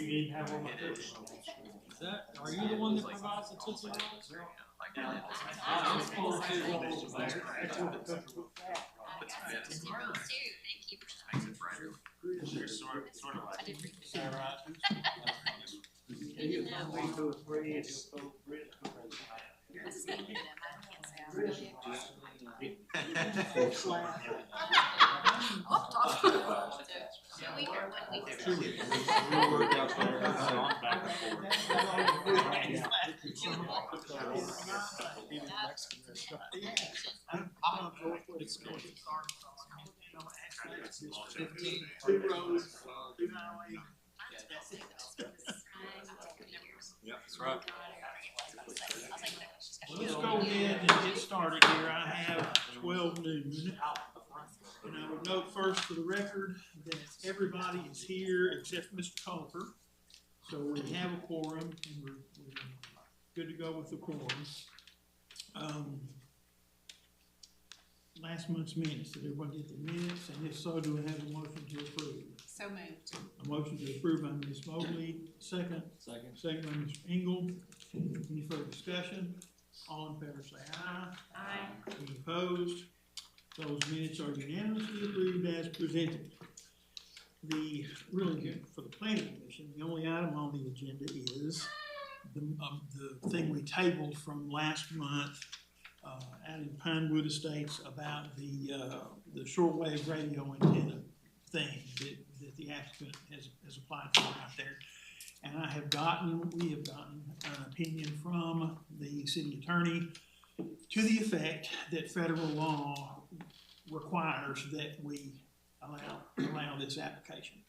You need to have one like this. Is that, are you the one that provides the Tootsie Rolls? Sort of like. I did read Is that right? You know. 1, 2, 3, and you'll go red. I see them. I can't say I really. We were when we. We'll work out there, back and forth. It's going. 2 rows, 2 highway. Yeah, that's right. Well, let's go ahead and get started here. I have 12 noon. And I would note first for the record that everybody is here except Mr. Culper. So we have a quorum and we're good to go with the quorum. Last month's minutes, did everybody get the minutes? And if so, do we have a motion to approve? So moved. A motion to approve by Ms. Mobley, second. Second by Mr. Engel. Any further discussion? All in favor say aye. Aye. Any opposed? Those minutes are unanimously approved as presented. The, really good for the planning commission, the only item on the agenda is the thing we tabled from last month out in Pinewood Estates about the shortwave radio antenna thing that the applicant has applied for out there. And we have gotten an opinion from the city attorney to the effect that federal law requires that we allow this application.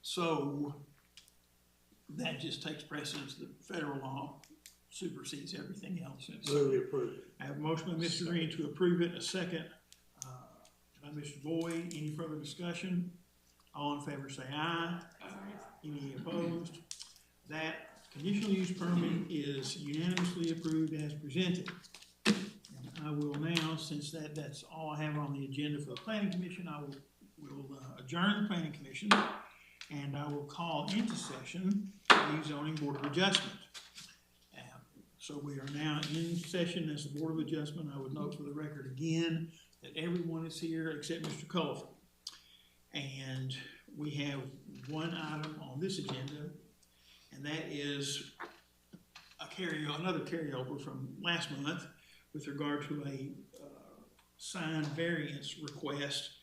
So that just takes precedence. The federal law supersedes everything else. So we approve it. I have a motion by Mr. Green to approve it, a second by Mr. Boyd. Any further discussion? All in favor say aye. Any opposed? That conditional use permit is unanimously approved as presented. And I will now, since that's all I have on the agenda for the planning commission, I will adjourn the planning commission and I will call into session the zoning board of adjustment. So we are now in session as the Board of Adjustment. I would note for the record again that everyone is here except Mr. Culver. And we have one item on this agenda, and that is another carryover from last month with regard to a sign variance request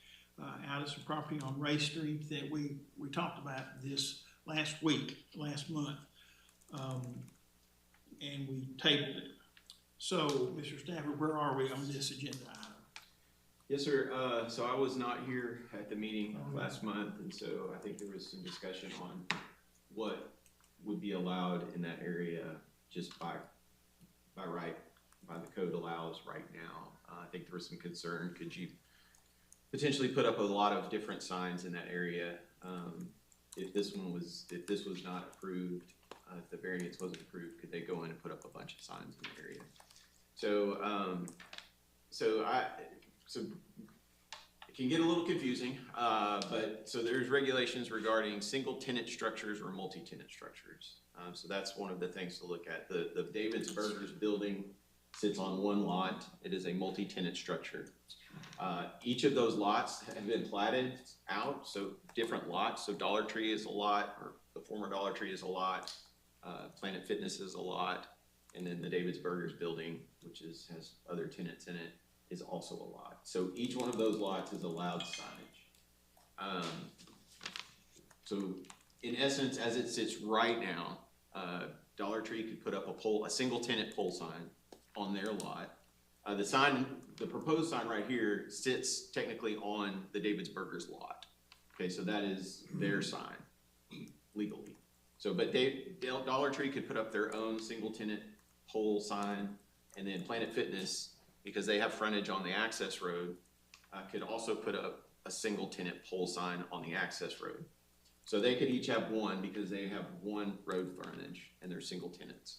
out of some property on Ray Street that we talked about this last month. And we tabled it. So, Mr. Stafford, where are we on this agenda item? Yes, sir. So I was not here at the meeting last month, and so I think there was some discussion on what would be allowed in that area just by the code allows right now. I think there was some concern, could you potentially put up a lot of different signs in that area if this was not approved? If the variance wasn't approved, could they go in and put up a bunch of signs in the area? So, so it can get a little confusing, but so there's regulations regarding single tenant structures or multi-tenant structures. So that's one of the things to look at. The David's Burgers building sits on one lot. It is a multi-tenant structure. Each of those lots have been platted out, so different lots. So Dollar Tree is a lot, or the former Dollar Tree is a lot. Planet Fitness is a lot, and then the David's Burgers building, which has other tenants in it, is also a lot. So each one of those lots is allowed signage. So in essence, as it sits right now, Dollar Tree could put up a single tenant pole sign on their lot. The proposed sign right here sits technically on the David's Burgers lot. Okay, so that is their sign legally. So, but Dollar Tree could put up their own single tenant pole sign, and then Planet Fitness, because they have frontage on the access road, could also put up a single tenant pole sign on the access road. So they could each have one because they have one road frontage and they're single tenants.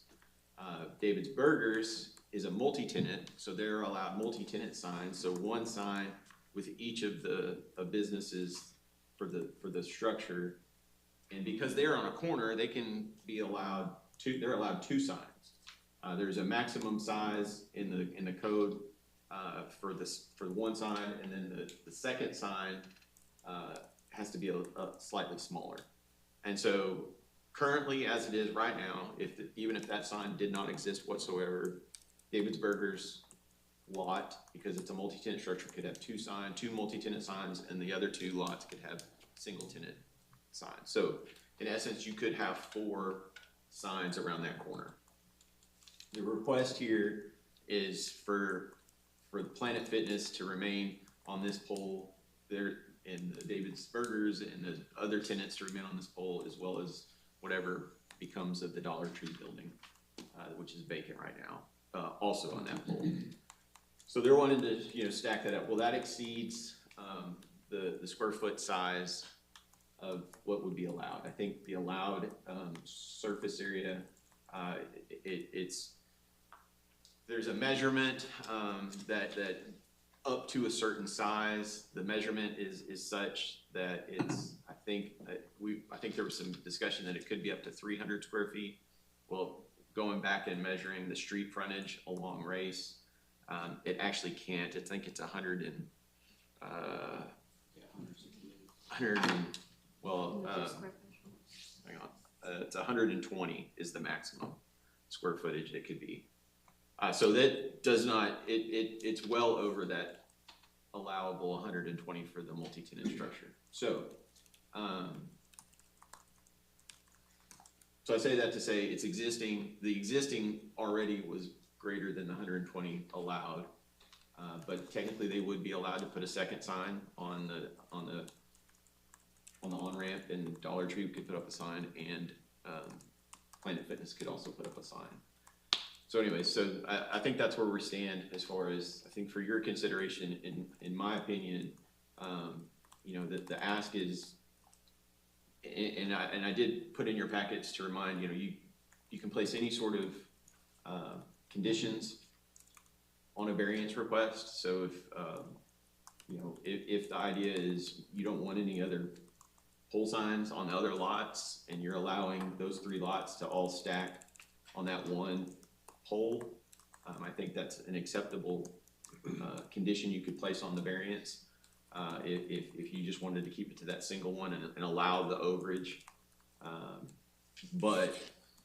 David's Burgers is a multi-tenant, so they're allowed multi-tenant signs. So one sign with each of the businesses for the structure And because they're on a corner, they can be allowed they're allowed 2 signs. There's a maximum size in the code, for the one sign, and then the second sign, has to be a slightly smaller. And so currently, as it is right now, even if that sign did not exist whatsoever, David's Burgers lot, because it's a multi-tenant structure, could have 2 multi-tenant signs, and the other 2 lots could have single tenant signs. So in essence, you could have 4 signs around that corner. The request here is for the Planet Fitness to remain on this pole there, and the David's Burgers and the other tenants to remain on this pole, as well as whatever becomes of the Dollar Tree building, which is vacant right now, also on that pole. So they're wanting to, stack that up. Well, that exceeds the square foot size of what would be allowed. I think the allowed surface area, there's a measurement that up to a certain size, the measurement is such that it's, I think there was some discussion that it could be up to 300 square feet. Well, going back and measuring the street frontage along Race, it actually can't. I think it's 100 and, hang on, it's 120 is the maximum square footage it could be. So that does not, it's well over that allowable 120 for the multi-tenant structure. So, so I say that to say it's existing, the existing already was greater than the 120 allowed, but technically they would be allowed to put a second sign on the on-ramp, and Dollar Tree could put up a sign, and Planet Fitness could also put up a sign. So anyway, so I think that's where we stand as far as, I think for your consideration, in my opinion, that the ask is, and I did put in your packets to remind, you can place any sort of conditions on a variance request. So if the idea is you don't want any other pole signs on the other lots, and you're allowing those 3 lots to all stack on that one pole, I think that's an acceptable condition you could place on the variance. If you just wanted to keep it to that single one and allow the overage, but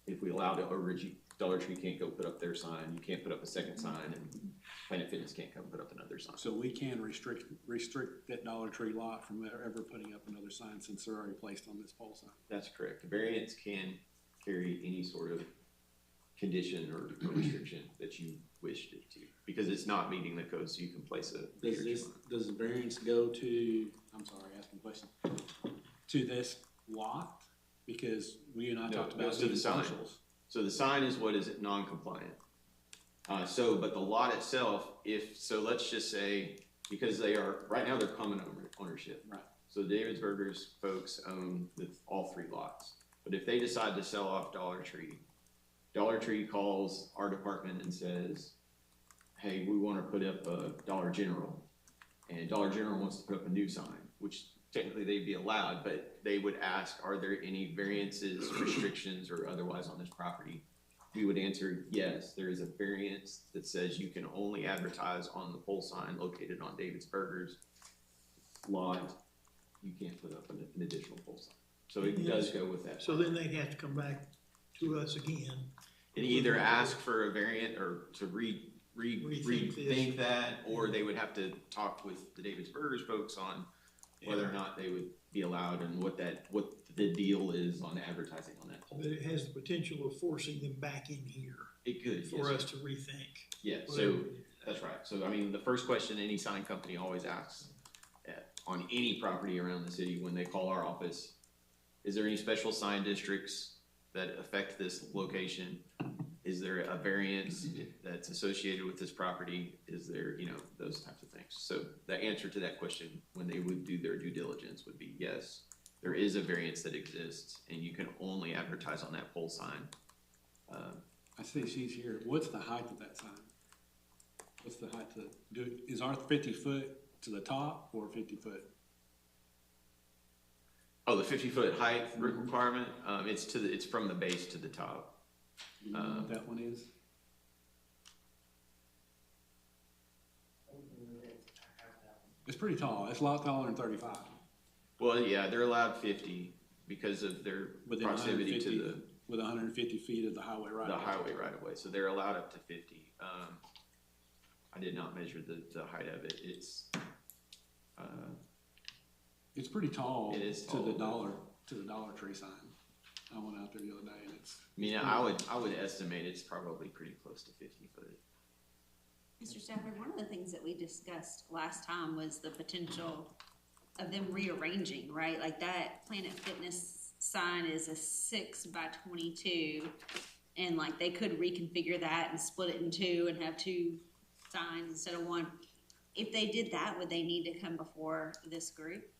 if we allow the overage, Dollar Tree can't go put up their sign, you can't put up a second sign, and Planet Fitness can't come put up another sign. So we can restrict that Dollar Tree lot from ever putting up another sign since they're already placed on this pole sign? That's correct. The variance can carry any sort of condition or restriction that you wished it to, because it's not meeting the code, so you can place a restriction on it. Does the variance go to, I'm sorry, asking a question, to this lot? Because we and I No, talked it about goes to the sign. parcels. So the sign is what is non-compliant. But the lot itself, let's just say, because right now they're common ownership. Right. So David's Burgers folks own all 3 lots. But if they decide to sell off Dollar Tree calls our department and says, hey, we want to put up a Dollar General, and Dollar General wants to put up a new sign, which technically they'd be allowed, but they would ask, are there any variances, restrictions, or otherwise on this property? We would answer, yes, there is a variance that says you can only advertise on the pole sign located on David's Burgers lot. You can't put up an additional pole sign. So it does go with that. So then they'd have to come back to us again. And either ask for a variant or to Rethink rethink that, or they would have to talk with the David's Burgers folks on whether or not they would be allowed and what the deal is on advertising on that pole. But it has the potential of forcing them back in here It could, for yes, us to rethink. yeah, whatever so it is. that's right. So I mean, the first question any sign company always asks on any property around the city when they call our office, is there any special sign districts that affect this location? Is there a variance that's associated with this property? Is there, those types of things. So the answer to that question when they would do their due diligence would be yes, there is a variance that exists, and you can only advertise on that pole sign. I see she's here. What's the height of that sign? What's the height is our 50 foot to the top or 50 foot? Oh, the 50-foot height requirement, it's from the base to the top. Do you know what that one is? It's pretty tall. It's a lot taller than 35. Well, yeah, they're allowed 50 because of their Within proximity to 150 with 150 feet of the highway right the of way. highway right of way, so they're allowed up to 50. I did not measure the height of it. It's pretty tall. It is to the tall. Dollar Tree sign. I went out there the other day and it's. I mean, I would estimate it's probably pretty close to 50 foot. Mr. Stafford, one of the things that we discussed last time was the potential of them rearranging, right? Like that Planet Fitness sign is a 6x22, and like they could reconfigure that and split it in two and have two signs instead of one. If they did that, would they need to come before this group?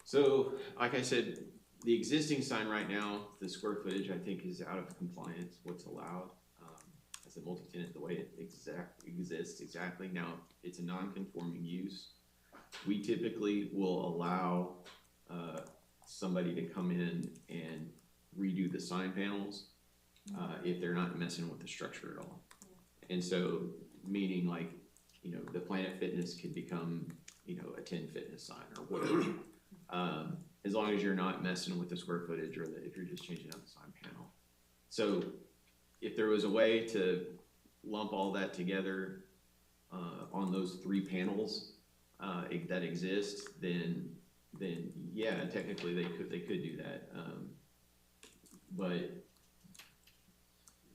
So, like I said, the existing sign right now, the square footage, I think, is out of compliance, what's allowed. As a multi-tenant, the way it exists exactly. Now, it's a non-conforming use. We typically will allow somebody to come in and redo the sign panels if they're not messing with the structure at all. And so, meaning like, you know, the Planet Fitness could become, you know, a 10 fitness sign or whatever. As long as you're not messing with the square footage or if you're just changing out the sign panel. So if there was a way to lump all that together on those 3 panels that exist, then yeah, technically they could do that. But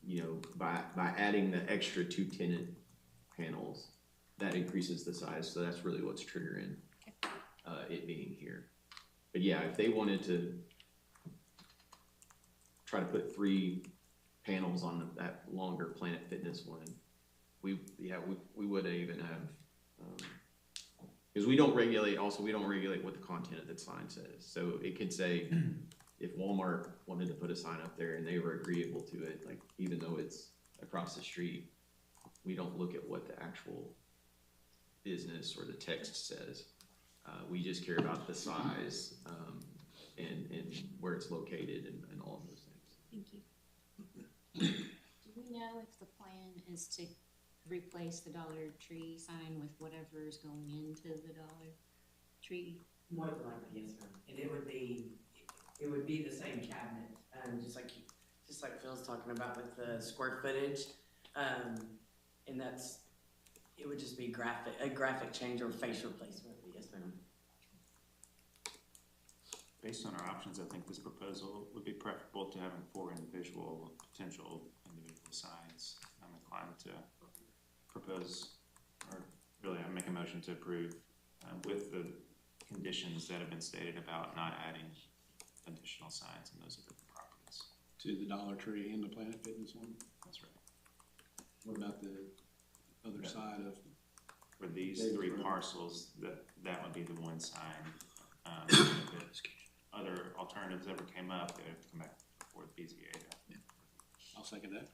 you know, by adding the extra 2 tenant panels, that increases the size. So that's really what's triggering it being here. But yeah, if they wanted to try to put 3 panels on that longer Planet Fitness one, we would even have, because we don't regulate what the content of that sign says. So it could say, if Walmart wanted to put a sign up there and they were agreeable to it, like even though it's across the street, we don't look at what the actual business or the text says. We just care about the size and where it's located and all of those things. Thank you. Do we know if the plan is to replace the Dollar Tree sign with whatever is going into the Dollar Tree? More than likely, yes, ma'am. And it would be the same cabinet, just like Phil's talking about with the square footage. And it would just be a graphic change or face replacement, yes, ma'am. Based on our options, I think this proposal would be preferable to having 4 potential individual signs. I'm inclined to propose, or really I make a motion to approve with the conditions that have been stated about not adding additional signs in those other properties. To the Dollar Tree and the Planet Fitness one? That's right. What about the other side of? For these 3 parcels, that would be the one sign. If other alternatives ever came up, they would have to come back before the BZA. I'll second that.